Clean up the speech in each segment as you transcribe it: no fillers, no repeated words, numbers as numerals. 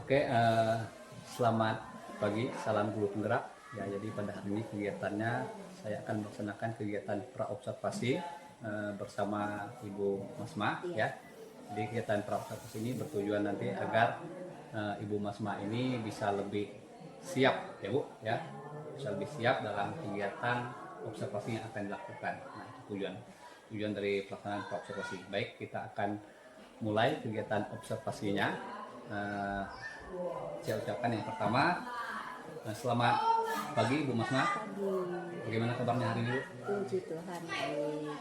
Oke, selamat pagi, salam guru penggerak. Ya, jadi pada hari ini kegiatannya saya akan melaksanakan kegiatan praobservasi bersama Ibu Masma. Ya, jadi kegiatan praobservasi ini bertujuan nanti agar Ibu Masma ini bisa lebih siap, ya Bu, ya, bisa lebih siap dalam kegiatan observasi yang akan dilakukan. Nah, itu tujuan dari pelaksanaan praobservasi. Baik, kita akan mulai kegiatan observasinya. Uh, saya ucapkan yang pertama, selamat pagi Bu Masma. Bagaimana kabarnya hari ini Bu? Puji Tuhan,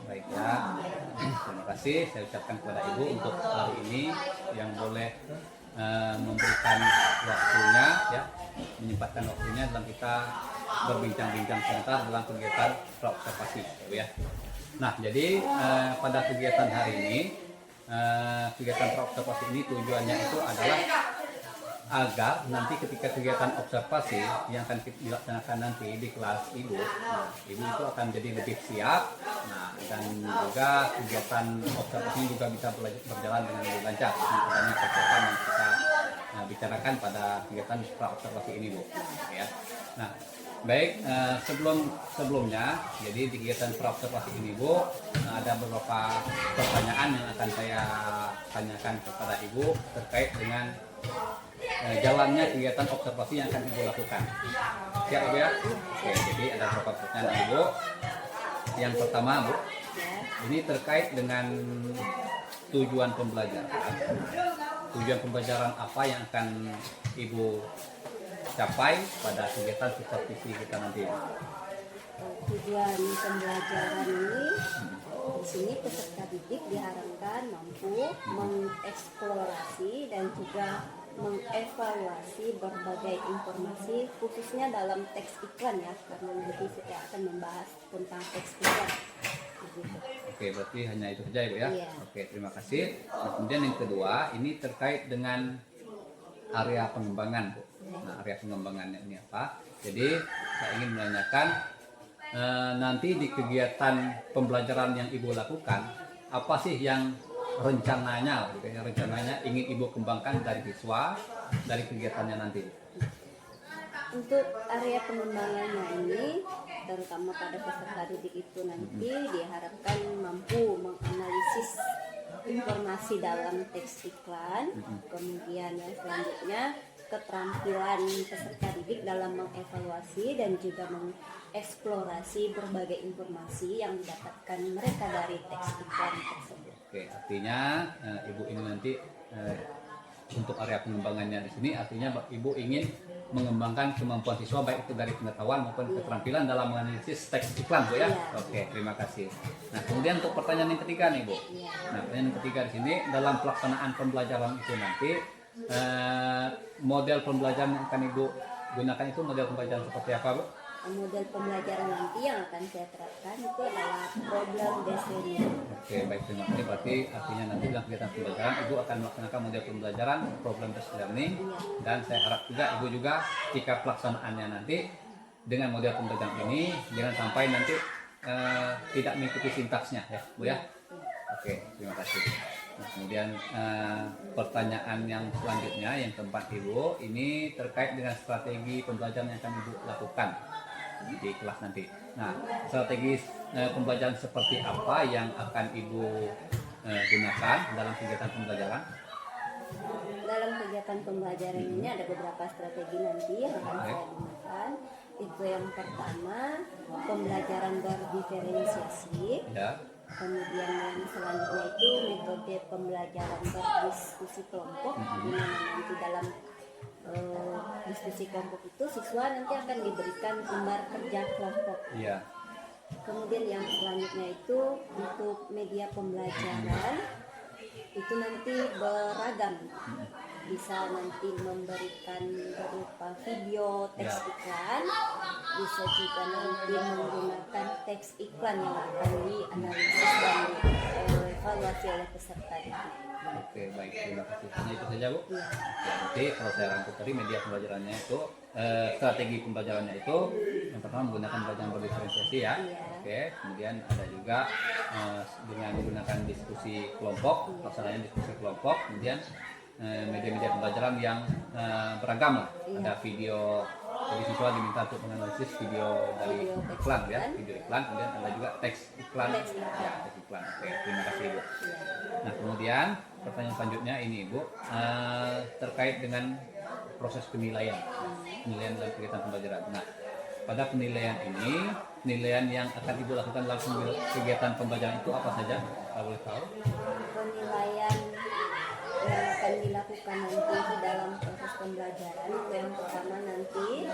Baik ya, terima kasih saya ucapkan kepada Ibu untuk hari ini yang boleh memberikan waktunya, ya, menyempatkan waktunya dalam kita berbincang-bincang sebentar dalam kegiatan praobservasi, ya. Nah, jadi pada kegiatan hari ini, kegiatan praobservasi ini tujuannya itu adalah agar nanti ketika kegiatan observasi yang akan dilaksanakan nanti di kelas Ibu, Ibu itu akan jadi lebih siap. Nah, dan juga kegiatan observasi ini juga bisa berjalan dengan lebih lancar. Ini persiapan yang kita bicarakan pada kegiatan praobservasi ini, Bu. Ya. Nah, baik, sebelumnya, jadi di kegiatan praobservasi ini, Bu, ada beberapa pertanyaan yang akan saya tanyakan kepada Ibu terkait dengan jalannya kegiatan observasi yang akan Ibu lakukan. Siap Ibu ya? Oke, jadi ada beberapa pertanyaan Ibu. Yang pertama, Bu, ini terkait dengan tujuan pembelajaran. Tujuan pembelajaran apa yang akan Ibu capai pada kegiatan supervisi kita nanti? Tujuan pembelajaran ini di sini peserta didik diharapkan mampu mengeksplorasi dan juga mengevaluasi berbagai informasi khususnya dalam teks iklan, ya, karena nanti kita akan membahas tentang teks iklan. Begitu. Oke, berarti hanya itu saja Ibu ya? Iya. Oke, terima kasih. Nah, kemudian yang kedua, ini terkait dengan area pengembangan, Bu. Nah, area pengembangannya ini apa? Jadi saya ingin menanyakan nanti di kegiatan pembelajaran yang Ibu lakukan, apa sih yang rencananya ingin Ibu kembangkan dari siswa dari kegiatannya nanti? Untuk area pengembangannya ini, terutama pada peserta didik itu nanti diharapkan mampu menganalisis informasi dalam teks iklan, kemudian yang selanjutnya keterampilan peserta didik dalam mengevaluasi dan juga mengeksplorasi berbagai informasi yang didapatkan mereka dari teks iklan tersebut. Oke, artinya Ibu ini nanti untuk area pengembangannya di sini, artinya Ibu ingin mengembangkan kemampuan siswa baik itu dari pengetahuan maupun keterampilan dalam menganalisis teks iklan, Bu ya. Oke, terima kasih. Nah, kemudian untuk pertanyaan yang ketiga nih, Bu. Nah, pertanyaan yang ketiga di sini, dalam pelaksanaan pembelajaran itu nanti model pembelajaran yang akan Ibu gunakan itu model pembelajaran seperti apa, Bu? Model pembelajaran nanti yang akan saya terapkan itu adalah problem based learning. Oke, baik, terima kasih. Berarti artinya nanti dalam kegiatan pembelajaran Ibu akan melaksanakan model pembelajaran problem based learning, dan saya harap juga Ibu juga jika pelaksanaannya nanti dengan model pembelajaran ini jangan sampai nanti tidak mengikuti sintaksnya, ya Bu ya. Oke, terima kasih. Nah, kemudian pertanyaan yang selanjutnya yang keempat Ibu, ini terkait dengan strategi pembelajaran yang akan Ibu lakukan di kelas nanti. Nah, strategi pembelajaran seperti apa yang akan Ibu gunakan dalam kegiatan pembelajaran? Dalam kegiatan pembelajaran ini ada beberapa strategi nanti yang akan saya gunakan. Itu yang pertama, pembelajaran berdiferensiasi. Ya. Kemudian yang selanjutnya itu metode pembelajaran berdiskusi kelompok, di mana nanti dalam diskusi kelompok itu siswa nanti akan diberikan gambar kerja kelompok. Iya. Kemudian yang selanjutnya itu untuk media pembelajaran itu nanti beragam, bisa nanti memberikan berupa video teks iklan, bisa juga nanti menggunakan teks iklan yang akan dianalisis dan dievaluasi oleh peserta didik. Oke, baik, terima kasih. Hanya itu saja, Bu? Ya. Nanti kalau saya rangkum tadi media pembelajarannya itu, strategi pembelajarannya itu yang pertama menggunakan pembelajaran berdiferensiasi, ya. Oke, kemudian ada juga dengan menggunakan diskusi kelompok, pelaksanaan diskusi kelompok, kemudian media-media pembelajaran yang beragam lah. Iya. Ada video, jadi siswa diminta untuk menganalisis video dari Video teks iklan ya, iklan. video iklan, kemudian ada juga teks iklan. Teks iklan. Ya, teks iklan. Oke, terima kasih Ibu. Iya. Nah, kemudian pertanyaan selanjutnya ini Ibu, terkait dengan proses penilaian dalam kegiatan pembelajaran. Nah, pada penilaian ini, penilaian yang akan Ibu lakukan dalam kegiatan pembelajaran itu apa saja? Kalau boleh tahu? Penilaian yang akan dilakukan nanti di dalam proses pembelajaran itu yang pertama nanti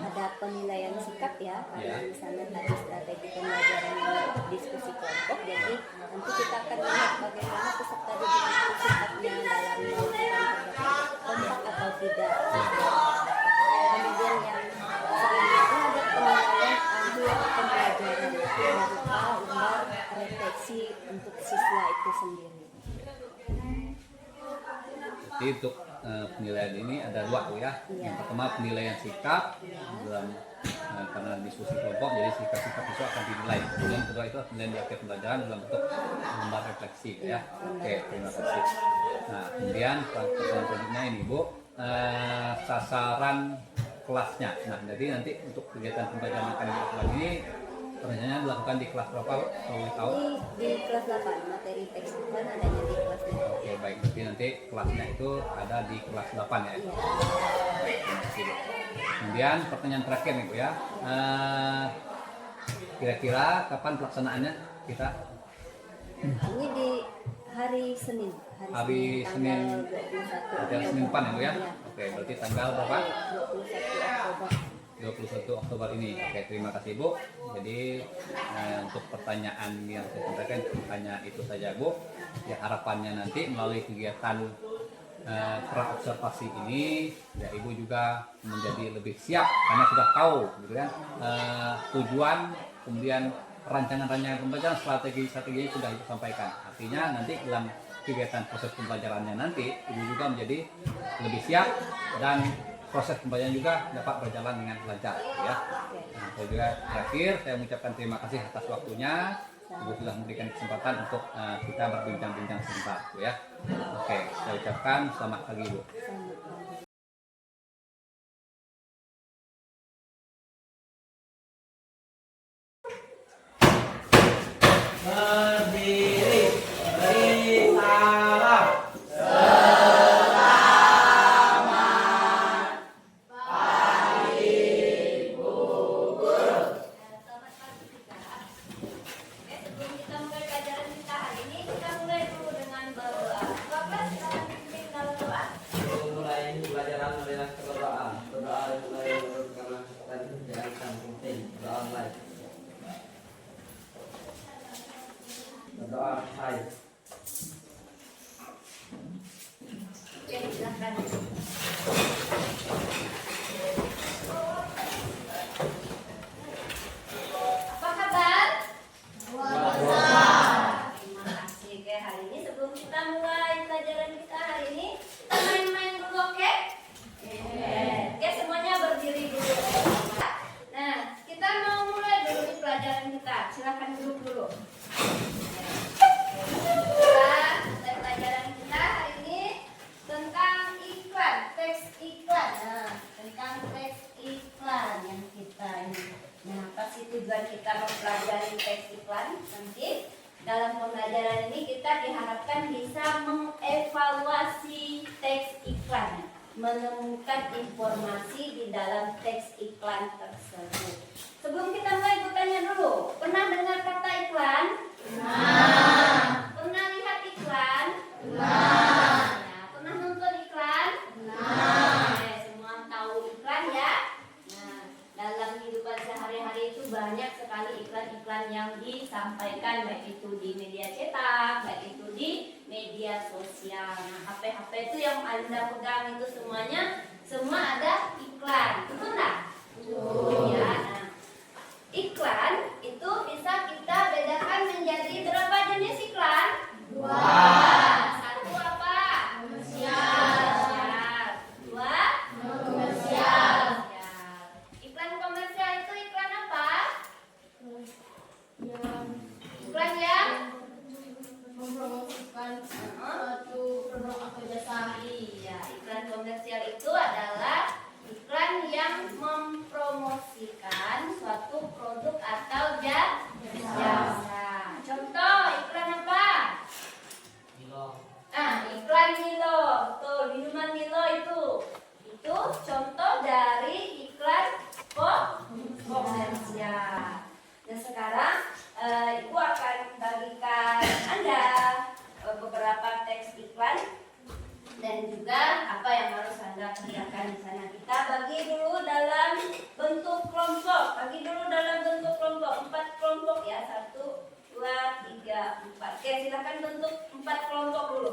ada penilaian sikap ya, karena Ya. di sana tadi strategi pembelajaran dan diskusi kelompok, jadi nanti kita akan melihat bagaimana peserta didik itu sikapnya dalam melakukan kerja kelompok atau tidak. Kemudian yang selanjutnya ada penilaian akhir pembelajaran berupa lembar refleksi untuk siswa itu sendiri. Jadi untuk penilaian ini ada dua tuh ya. Iya. Yang pertama penilaian sikap dalam karena diskusi kelompok, jadi sikap-sikap siswa akan dinilai. Kemudian yang kedua itu penilaian di akhir pembelajaran dalam bentuk lembar refleksi ya. Oke, terima kasih. Nah, kemudian pertanyaan selanjutnya ini Bu, sasaran kelasnya. Nah, jadi nanti untuk kegiatan pembelajaran yang akan dilakukan ini rencananya dilakukan di kelas berapa Bu? Kalau boleh tahu? Di kelas 8 materi teks iklan adanya di kelas 8. Oke, baik. Berarti nanti kelasnya itu ada di kelas 8 ya. Iya. Terima kasih, Bu. Kemudian pertanyaan terakhir nih Bu ya. Kira-kira kapan pelaksanaannya kita? Ini di hari Senin. Hari Senin. tanggal 21 Hari Senin depan ya Bu ya? Iya. Oke, berarti tanggal berapa? 21 Oktober. 21 Oktober ini. Oke, terima kasih Bu. Jadi untuk pertanyaan yang saya sampaikan hanya itu saja Bu. Ya, harapannya nanti melalui kegiatan praobservasi ini ya Ibu juga menjadi lebih siap karena sudah tahu gitu kan tujuan, kemudian rancangan-rancangan pembelajaran, strategi sudah Ibu sampaikan. Artinya nanti dalam kegiatan proses pembelajarannya nanti Ibu juga menjadi lebih siap dan proses pembelajaran juga dapat berjalan dengan lancar ya. Nah, saya juga terakhir saya mengucapkan terima kasih atas waktunya. Ibu sudah memberikan kesempatan untuk kita berbincang-bincang sebentar ya. Oke, saya ucapkan selamat pagi Bu. Selamat pagi. Berdiri, beri salam. Sebelum kita mulai pelajaran kita hari ini, kita mulai dulu dengan berdoa. Bapak silakan pimpin dalam doa. Mulai pelajaran adalah berdoa. Berdoa mulai karena tadi jangan penting. Doa mulai. Berdoa hai. Oke, silakan. Apa kabar? Terima kasih. Oke, hari ini sebelum kita mulai pelajaran kita hari ini, kita main-main dulu, oke? Oke, semuanya berdiri dulu. Nah, kita mau mulai dulu di pelajaran kita. Silakan duduk dulu. Kita pelajaran kita hari ini tentang iklan, teks iklan. Nah, tentang teks iklan yang kita ini. Nah, apa sih tujuan kita mempelajari teks iklan? Nanti dalam pembelajaran ini kita diharapkan bisa mengevaluasi teks iklan, menemukan informasi di dalam teks iklan tersebut. Sebelum kita mulai, gue tanya dulu, pernah dengar kata iklan? Pernah lihat iklan? Nah, pernah nonton iklan? Semua tahu iklan ya? Nah, dalam kehidupan sehari-hari itu banyak sekali iklan-iklan yang disampaikan, baik itu di media cetak, baik itu di media sosial. Nah, HP-HP itu yang Anda pegang itu semuanya semua ada iklan. Betul nggak? Ya, nah, iklan itu bisa kita bedakan menjadi berapa jenis iklan? Satu apa? Komersial. Dua? Komersial. Iklan komersial itu iklan apa? Iklan yang mempromosikan suatu produk atau jasa. kerjakan di sana. Kita bagi dulu dalam bentuk kelompok. Bagi dulu dalam bentuk kelompok. 4 kelompok ya. 1, 2, 3, 4. Oke, silakan bentuk 4 kelompok dulu.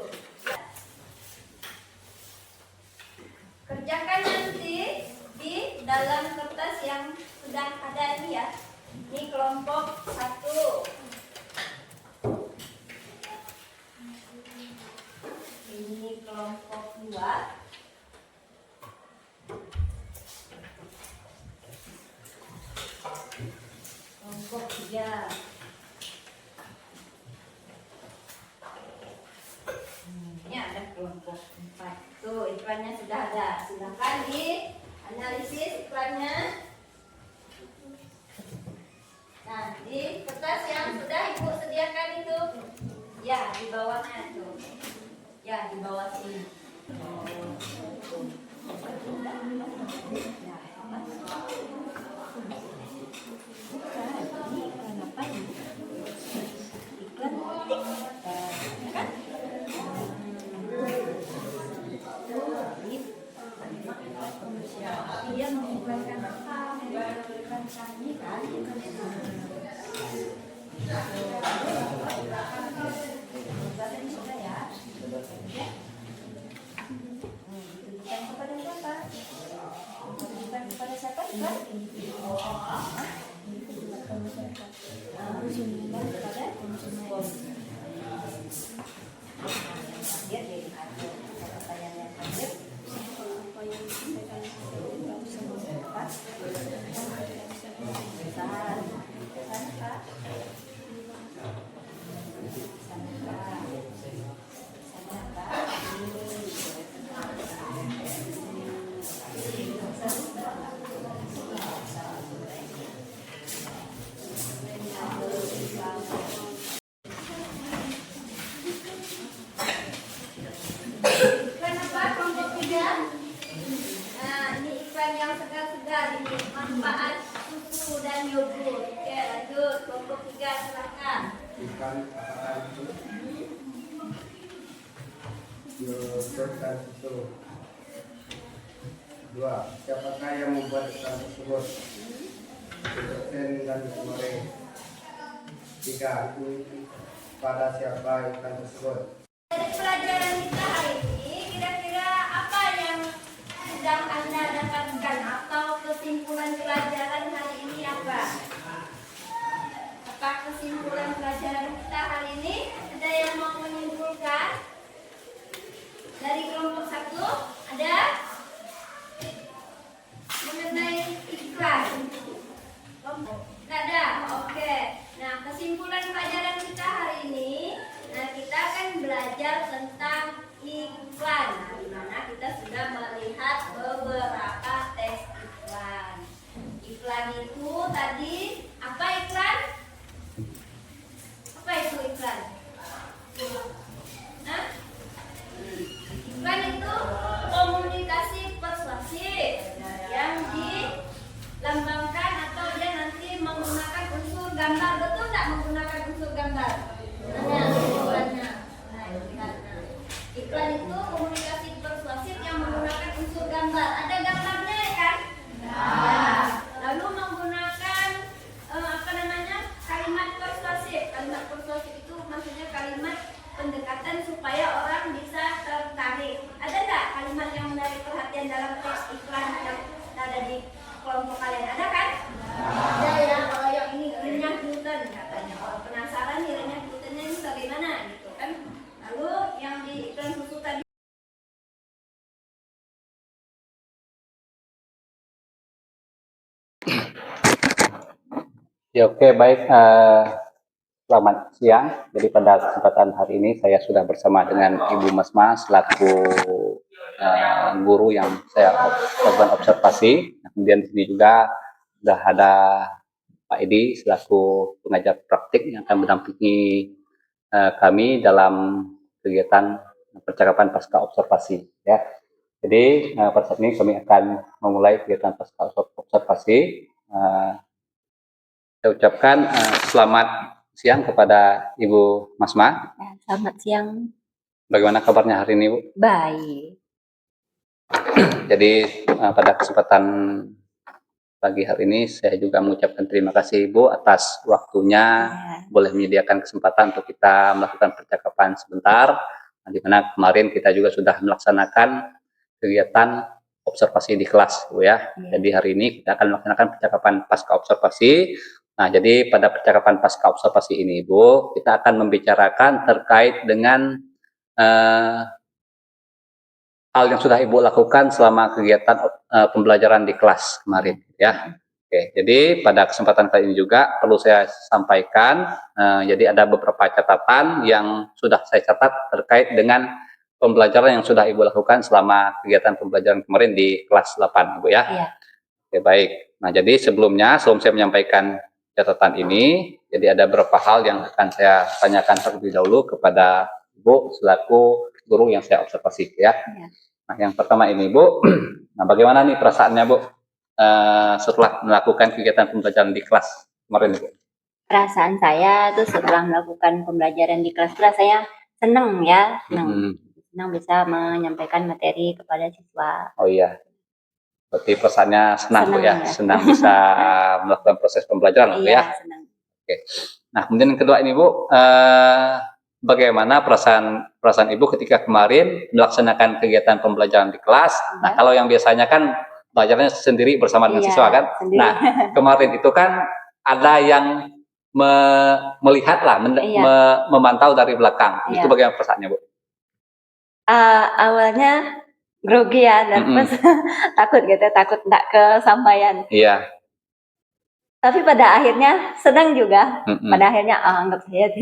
Kerjakan nanti di dalam kertas yang sudah ada ini ya. Ini kelompok 1. Ini kelompok 2. Kelompok 3. Ini ada kelompok 4. Tuh, iklannya sudah ada. Silakan di analisis iklannya. Nah, di kertas yang sudah Ibu sediakan itu, ya di bawahnya tuh. Ya, di bawah sini. Dia menggunakan apa? Menggunakan kami kan? Sudah ya. Ditujukan kepada siapa? Ditujukan kepada siapa? Ditujukan kepada konsumen. Dia jadi pertanyaan yang terakhir. Apa yang disampaikan apa? Iklan apa? Kelompok 3. Nah, ini iklan yang segar-segar ini, manfaat susu dan yogurt. Oke, lanjut kelompok 3, silakan. Ikan apakah itu yogurt dan susu? 2. Siapakah yang membuat ikan tersebut? Dipesan dan digoreng. 3. Pada siapa ikan tersebut? Dari pelajaran kita hari ini, kira-kira apa yang sedang Anda dapatkan atau kesimpulan pelajaran hari ini apa? Apa kesimpulan pelajaran kita hari ini? Ada yang mau menyimpulkan? Dari kelompok 1 ada mengenai iklan. Tidak ada. Oke. Nah, kesimpulan pelajaran kita hari ini, nah kita akan belajar tentang iklan. Nah, di mana kita sudah melihat beberapa tes iklan. Iklan itu tadi apa iklan? Apa itu iklan? Nah, iklan itu komunikasi persuasif yang dilambangkan atau dia nanti menggunakan unsur gambar. Betul tidak menggunakan unsur gambar? Nah, iklannya. Nah, lihatnya. Iklan itu komunikasi persuasif yang menggunakan unsur gambar. Ada gambarnya ya kan? Nah, lalu menggunakan apa namanya? Kalimat persuasif. Kalimat persuasif itu maksudnya kalimat pendekatan supaya orang bisa tertarik. Ada nggak kalimat yang menarik perhatian dalam teks iklan yang ada di kelompok kalian? Ada kan? Ada ya. Kalau yang ini renyah gluten katanya. Orang penasaran nih renyah glutennya ini bagaimana gitu kan? Lalu yang di iklan susu tadi. Ya, oke, baik. Selamat siang. Jadi pada kesempatan hari ini saya sudah bersama dengan Ibu Masma selaku guru yang saya lakukan observasi. Kemudian di sini juga sudah ada Pak Edi selaku pengajar praktik yang akan mendampingi kami dalam kegiatan percakapan pasca observasi. Ya. Jadi pada saat ini kami akan memulai kegiatan pasca observasi. Saya ucapkan selamat siang kepada Ibu Masma. Selamat siang. Bagaimana kabarnya hari ini, Bu? Baik. Jadi pada kesempatan pagi hari ini saya juga mengucapkan terima kasih Ibu atas waktunya, Ya. boleh menyediakan kesempatan untuk kita melakukan percakapan sebentar, di mana kemarin kita juga sudah melaksanakan kegiatan observasi di kelas, Bu ya. Iya. Jadi hari ini kita akan melaksanakan percakapan pasca observasi. Nah, jadi pada percakapan pasca observasi ini, Ibu, kita akan membicarakan terkait dengan eh, hal yang sudah Ibu lakukan selama kegiatan pembelajaran di kelas kemarin ya. Oke, jadi pada kesempatan kali ini juga perlu saya sampaikan, jadi ada beberapa catatan yang sudah saya catat terkait dengan pembelajaran yang sudah Ibu lakukan selama kegiatan pembelajaran kemarin di kelas 8, Ibu ya. Iya. Oke, baik. Nah, jadi sebelum saya menyampaikan catatan ini, jadi ada beberapa hal yang akan saya tanyakan terlebih dahulu kepada Ibu selaku guru yang saya observasi ya. Iya. Nah, yang pertama ini Bu, nah bagaimana nih perasaannya Bu setelah melakukan kegiatan pembelajaran di kelas kemarin Bu? Perasaan saya tuh setelah melakukan pembelajaran di kelas rasanya senang ya, senang. Senang bisa menyampaikan materi kepada siswa. Oh iya, berarti perasaannya senang Bu Senang ya, ya. senang bisa melakukan proses pembelajaran Bu Iya, ya. senang. Oke. Nah, kemudian yang kedua ini Bu, bagaimana perasaan Ibu ketika kemarin melaksanakan kegiatan pembelajaran di kelas? Nah, Iya. kalau yang biasanya kan belajarnya sendiri bersama dengan Iya, siswa kan? sendiri. Nah, kemarin itu kan ada yang melihat lah, Iya. memantau dari belakang. Iya. Itu bagaimana perasaannya Bu? Awalnya grogi ya, nervous, takut gitu, takut nggak kesampaian. Iya. Tapi pada akhirnya senang juga. Pada akhirnya anggap saya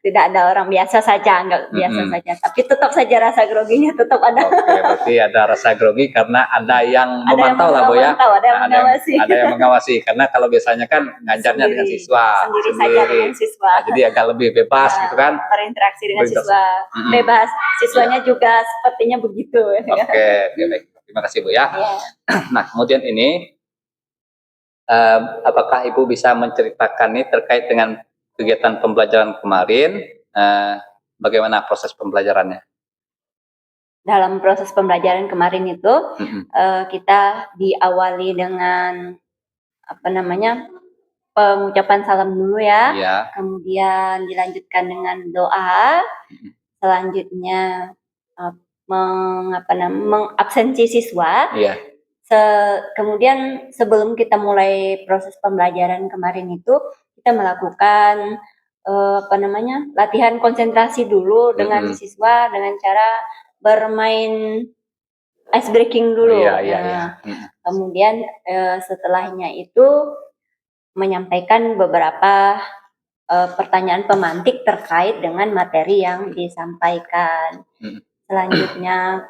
tidak ada orang biasa saja, anggap biasa saja. Tapi tetap saja rasa groginya tetap ada. Oke, berarti ada rasa grogi karena ada yang Ada yang memantau lah Bu ya. memantau, ada yang mengawasi. Ada yang mengawasi karena kalau biasanya kan ngajarnya dengan siswa Sendiri saja dengan siswa. Nah, jadi agak lebih bebas gitu kan. Berinteraksi dengan siswa bebas. Siswanya juga sepertinya begitu. Oke, baik. Terima kasih Bu ya. Iya. Nah, kemudian ini apakah Ibu bisa menceritakan nih terkait dengan kegiatan pembelajaran kemarin, bagaimana proses pembelajarannya? Dalam proses pembelajaran kemarin itu kita diawali dengan pengucapan salam dulu ya. Iya. Kemudian dilanjutkan dengan doa. Selanjutnya mengabsensi siswa. Iya. Kemudian sebelum kita mulai proses pembelajaran kemarin itu kita melakukan latihan konsentrasi dulu dengan siswa dengan cara bermain ice breaking dulu. Iya. Kemudian setelahnya itu menyampaikan beberapa pertanyaan pemantik terkait dengan materi yang disampaikan. Selanjutnya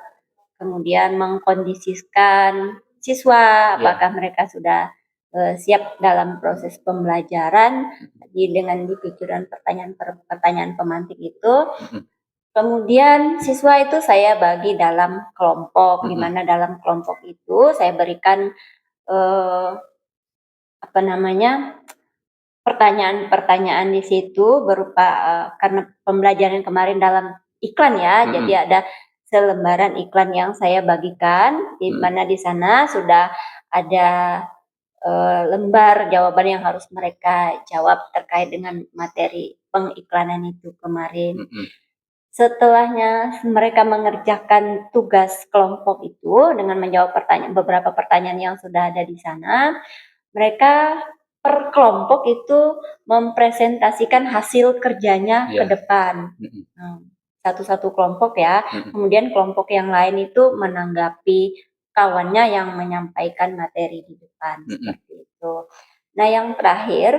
kemudian mengkondisikan siswa apakah mereka sudah siap dalam proses pembelajaran dengan dipikirkan pertanyaan pemantik itu. Kemudian siswa itu saya bagi dalam kelompok, di mana dalam kelompok itu saya berikan pertanyaan-pertanyaan di situ berupa karena pembelajaran kemarin dalam iklan ya, jadi ada selembaran iklan yang saya bagikan, di mana di sana sudah ada lembar jawaban yang harus mereka jawab terkait dengan materi pengiklanan itu kemarin. Setelahnya mereka mengerjakan tugas kelompok itu dengan menjawab beberapa pertanyaan yang sudah ada di sana, mereka per kelompok itu mempresentasikan hasil kerjanya ke depan. Satu-satu kelompok ya. Kemudian kelompok yang lain itu menanggapi kawannya yang menyampaikan materi di depan. Seperti itu. Nah, yang terakhir,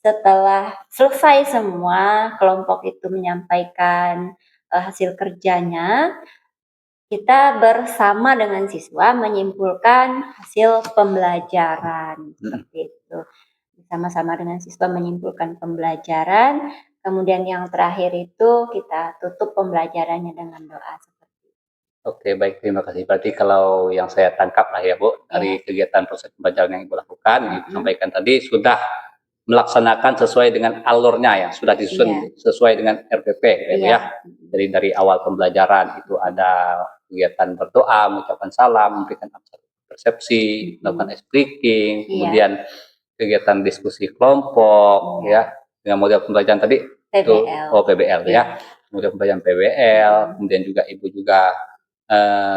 setelah selesai semua kelompok itu menyampaikan hasil kerjanya, kita bersama dengan siswa menyimpulkan hasil pembelajaran. Seperti itu. Bersama-sama dengan siswa menyimpulkan pembelajaran. Kemudian yang terakhir itu kita tutup pembelajarannya dengan doa. Oke, baik, terima kasih. Berarti kalau yang saya tangkap lah ya Bu, dari kegiatan proses pembelajaran yang Ibu lakukan, Ibu sampaikan tadi sudah melaksanakan sesuai dengan alurnya yang sudah disusun sesuai dengan RPP gitu ya. Jadi dari awal pembelajaran itu ada kegiatan berdoa, mengucapkan salam, memberikan persepsi, melakukan speaking, kemudian kegiatan diskusi kelompok ya dengan model pembelajaran tadi itu PBL ya. Kemudian pembelajaran PBL, kemudian juga ibu juga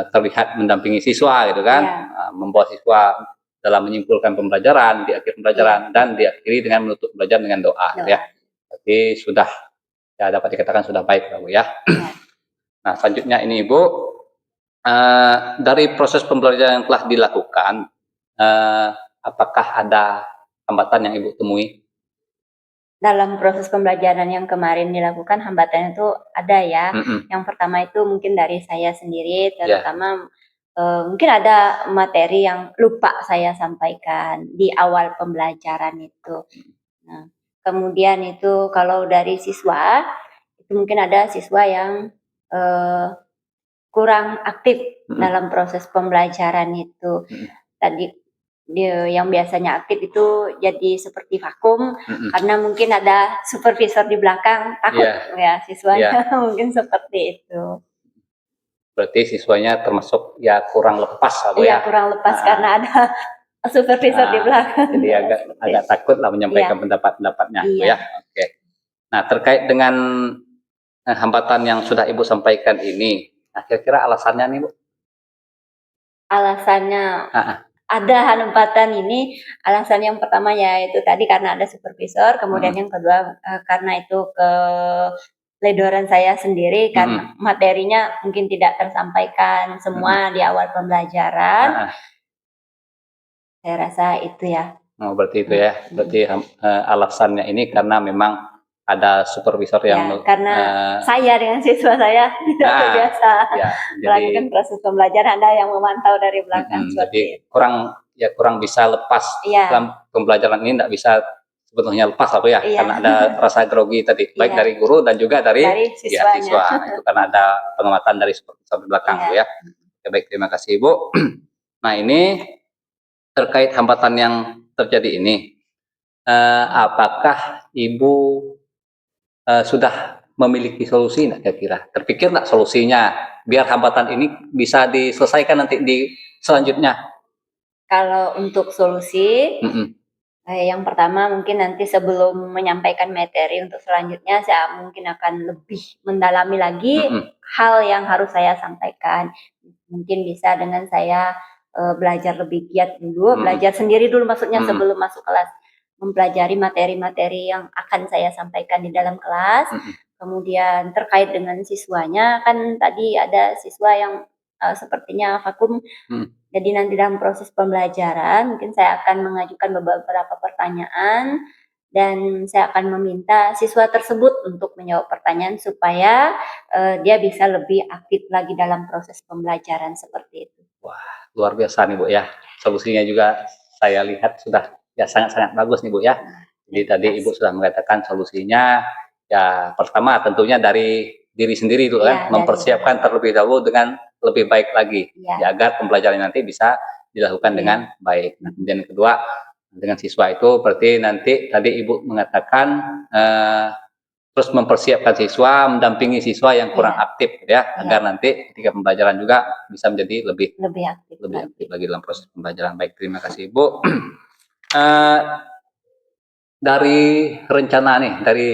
terlihat mendampingi siswa gitu kan, membawa siswa dalam menyimpulkan pembelajaran di akhir pembelajaran dan diakhiri dengan menutup pembelajaran dengan doa ya. Jadi sudah ya dapat dikatakan sudah baik Bu ya. Nah selanjutnya ini Ibu dari proses pembelajaran yang telah dilakukan apakah ada hambatan yang Ibu temui? Dalam proses pembelajaran yang kemarin dilakukan hambatan itu ada ya. Yang pertama itu mungkin dari saya sendiri, terutama mungkin ada materi yang lupa saya sampaikan di awal pembelajaran itu. Nah, kemudian itu kalau dari siswa, itu mungkin ada siswa yang kurang aktif dalam proses pembelajaran itu. Tadi dia yang biasanya aktif itu jadi seperti vakum karena mungkin ada supervisor di belakang takut ya siswanya mungkin seperti itu. Berarti siswanya termasuk ya kurang lepas Bu ya. Kurang lepas karena ada supervisor di belakang. Jadi agak takut lah menyampaikan pendapat-pendapatnya Bu ya. Oke. Nah, terkait dengan hambatan yang sudah Ibu sampaikan ini, nah kira-kira alasannya nih Bu? Alasannya ada hambatan ini, alasan yang pertama yaitu tadi karena ada supervisor, kemudian yang kedua karena itu keledoran saya sendiri karena materinya mungkin tidak tersampaikan semua di awal pembelajaran. Saya rasa itu ya. Oh, berarti itu ya. Berarti alasannya ini karena memang ada supervisor yang karena saya dengan siswa saya tidak terbiasa melakukan proses pembelajaran, ada yang memantau dari belakang. Jadi kurang bisa lepas dalam pembelajaran ini, tidak bisa sebetulnya lepas aku ya karena ada rasa grogi tadi baik dari guru dan juga dari siswa. Itu karena ada pengamatan dari supervisor di belakang ya. Oke, baik, terima kasih Ibu. Nah ini terkait hambatan yang terjadi ini, apakah Ibu sudah memiliki solusi nggak kira-kira? Terpikir nggak solusinya biar hambatan ini bisa diselesaikan nanti di selanjutnya? Kalau untuk solusi, yang pertama mungkin nanti sebelum menyampaikan materi untuk selanjutnya saya mungkin akan lebih mendalami lagi hal yang harus saya sampaikan. Mungkin bisa dengan saya belajar lebih giat dulu, belajar sendiri dulu maksudnya sebelum masuk kelas. Mempelajari materi-materi yang akan saya sampaikan di dalam kelas. Kemudian terkait dengan siswanya, kan tadi ada siswa yang sepertinya vakum. Jadi nanti dalam proses pembelajaran mungkin saya akan mengajukan beberapa pertanyaan dan saya akan meminta siswa tersebut untuk menjawab pertanyaan supaya dia bisa lebih aktif lagi dalam proses pembelajaran seperti itu. Wah, luar biasa nih Bu ya. Solusinya juga saya lihat sudah ya sangat-sangat bagus nih Bu ya. Jadi tadi Ibu sudah mengatakan solusinya ya pertama tentunya dari diri sendiri itu kan, mempersiapkan terlebih dahulu dengan lebih baik lagi ya, agar pembelajaran nanti bisa dilakukan dengan baik. Nah, kemudian yang kedua dengan siswa itu berarti nanti tadi Ibu mengatakan terus mempersiapkan siswa, mendampingi siswa yang kurang aktif ya, agar nanti ketika pembelajaran juga bisa menjadi lebih aktif lagi dalam proses pembelajaran. Baik, terima kasih Ibu. Dari rencana nih, dari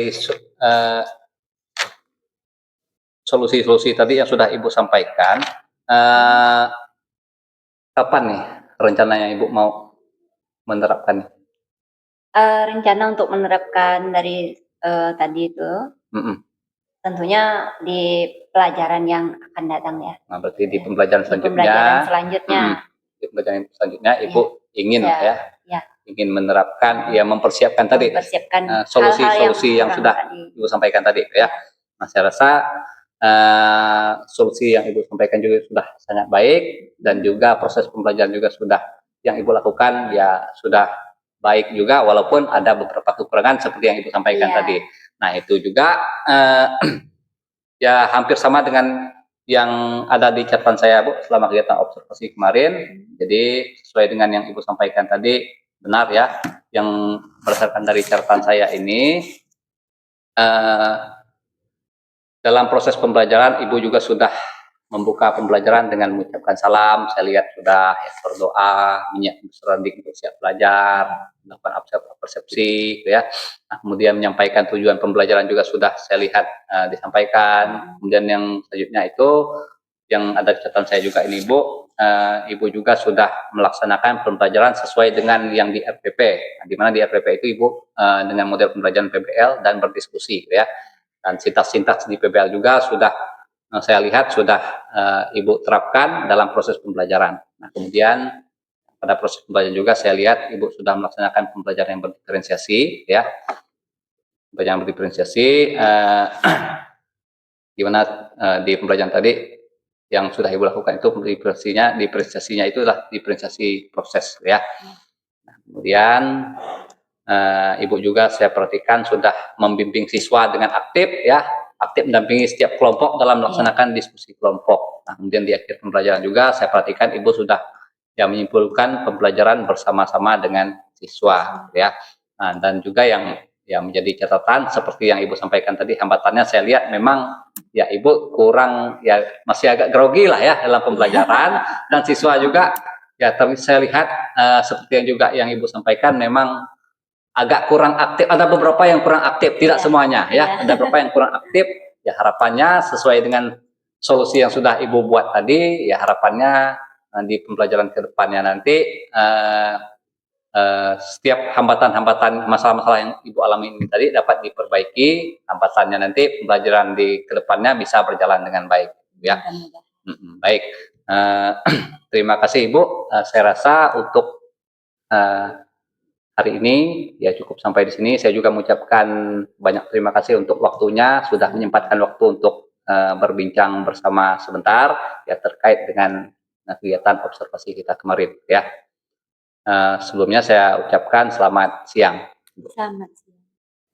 solusi-solusi tadi yang sudah Ibu sampaikan, kapan nih rencananya Ibu mau menerapkan? Rencana untuk menerapkan dari tadi itu, tentunya di pelajaran yang akan datang ya. Nah, berarti di pembelajaran selanjutnya. Di pembelajaran selanjutnya Ibu ingin ingin menerapkan mempersiapkan tadi solusi-solusi yang sudah Ibu sampaikan tadi ya. Nah, saya rasa solusi yang Ibu sampaikan juga sudah sangat baik dan juga proses pembelajaran juga sudah yang Ibu lakukan ya sudah baik juga walaupun ada beberapa kekurangan seperti yang Ibu sampaikan tadi. Nah, itu juga ya hampir sama dengan yang ada di catatan saya Bu selama kegiatan observasi kemarin. Jadi sesuai dengan yang Ibu sampaikan tadi benar ya. yang berdasarkan dari catatan saya ini, dalam proses pembelajaran Ibu juga sudah membuka pembelajaran dengan mengucapkan salam. Saya lihat sudah ya, berdoa, menyiapkan surrounding untuk siap belajar, melakukan persepsi, gitu ya. Nah, kemudian menyampaikan tujuan pembelajaran juga sudah saya lihat disampaikan. Kemudian yang selanjutnya itu yang ada di catatan saya juga ini Ibu, Ibu juga sudah melaksanakan pembelajaran sesuai dengan yang di RPP. Nah, di mana di RPP itu Ibu dengan model pembelajaran PBL dan berdiskusi, gitu ya. Dan sintaks-sintaks di PBL juga sudah saya lihat sudah Ibu terapkan dalam proses pembelajaran. Nah, kemudian pada proses pembelajaran juga saya lihat Ibu sudah melaksanakan pembelajaran yang berdiferensiasi, ya. Pembelajaran berdiferensiasi, di mana di pembelajaran tadi yang sudah Ibu lakukan itu diferensiasinya itu adalah diferensiasi proses, ya. Nah, kemudian Ibu juga saya perhatikan sudah membimbing siswa dengan aktif, ya, aktif mendampingi setiap kelompok dalam melaksanakan diskusi kelompok. Nah, kemudian di akhir pembelajaran juga saya perhatikan Ibu sudah ya menyimpulkan pembelajaran bersama-sama dengan siswa, ya. Nah, dan juga yang menjadi catatan seperti yang Ibu sampaikan tadi, hambatannya saya lihat memang ya Ibu kurang, ya masih agak grogi lah ya dalam pembelajaran, dan siswa juga ya saya lihat seperti yang juga yang Ibu sampaikan memang agak kurang aktif, ada beberapa yang kurang aktif, tidak semuanya ya, ada beberapa yang kurang aktif. Ya harapannya sesuai dengan solusi yang sudah Ibu buat tadi, ya harapannya di pembelajaran ke depannya nanti setiap hambatan-hambatan, masalah-masalah yang Ibu alami ini tadi dapat diperbaiki, hambatannya nanti pembelajaran di ke depannya bisa berjalan dengan baik, ya. Baik, terima kasih Ibu. Saya rasa untuk hari ini ya cukup sampai di sini. Saya juga mengucapkan banyak terima kasih untuk waktunya, sudah menyempatkan waktu untuk berbincang bersama sebentar ya terkait dengan kegiatan observasi kita kemarin, ya. Sebelumnya saya ucapkan selamat siang. Selamat siang.